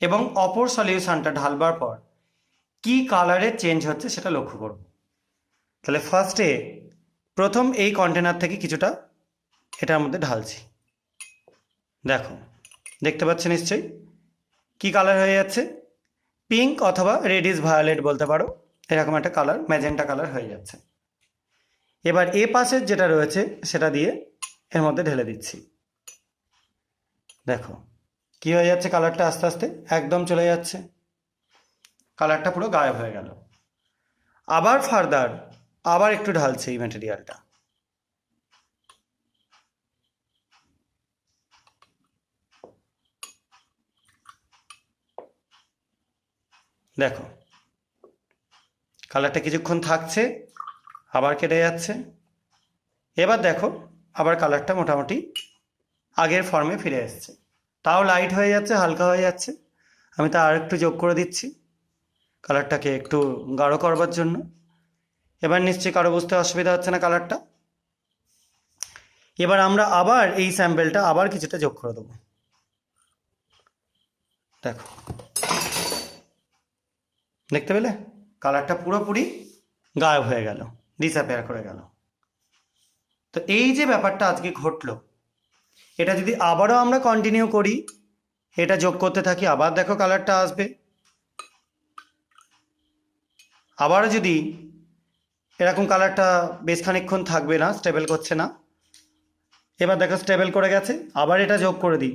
এবং অপর সলিউশনটা ঢালবার পর কি কালারে চেঞ্জ হচ্ছে সেটা লক্ষ্য করব। তাহলে ফার্স্টে প্রথম এই কন্টেনার থেকে কিছুটা এটার মধ্যে ঢালছি। দেখো, দেখতে পাচ্ছ নিশ্চয়ই কি কালার হয়ে যাচ্ছে, পিঙ্ক অথবা রেডিশ ভায়োলেট বলতে পারো, এরকম একটা কালার, ম্যাজেন্টা কালার হয়ে যাচ্ছে। এবার এ পাশের যেটা রয়েছে সেটা দিয়ে এর মধ্যে ঢেলে দিচ্ছি। দেখো কি হয়ে যাচ্ছে, কালারটা আস্তে আস্তে একদম চলে যাচ্ছে, কালারটা পুরো গায়েব হয়ে গেল। আবার ফার্দার আবার একটু ঢালছে এই ম্যাটেরিয়ালটা। দেখো কালারটা কিছুক্ষণ থাকছে, আবার কেটে যাচ্ছে। এবার দেখো আবার কালারটা মোটামুটি আগের ফর্মে ফিরে এসছে, তাও লাইট হয়ে যাচ্ছে, হালকা হয়ে যাচ্ছে। আমি তা আর একটু যোগ করে দিচ্ছি কালারটাকে একটু গাঢ় করবার জন্য। এবার নিশ্চয়ই কারো বুঝতে অসুবিধা হচ্ছে না কালারটা। এবার আমরা আবার এই স্যাম্পেলটা আবার কিছুটা যোগ করে দেবো। দেখো, দেখতে পেলে কালারটা পুরোপুরি গায়েব হয়ে গেল, ডিসঅ্যাপিয়ার করে গেল। তো এই যে ব্যাপারটা আজকে ঘটলো, এটা যদি আবারও আমরা কন্টিনিউ করি, এটা যোগ করতে থাকি, আবার দেখো কালারটা আসবে। আবারও যদি এরকম কালারটা বেশ খানিকক্ষণ থাকবে না, স্টেবল করছে না, এবার দেখো স্টেবল করে গেছে, আবার এটা যোগ করে দিই,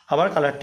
আবার কালারটা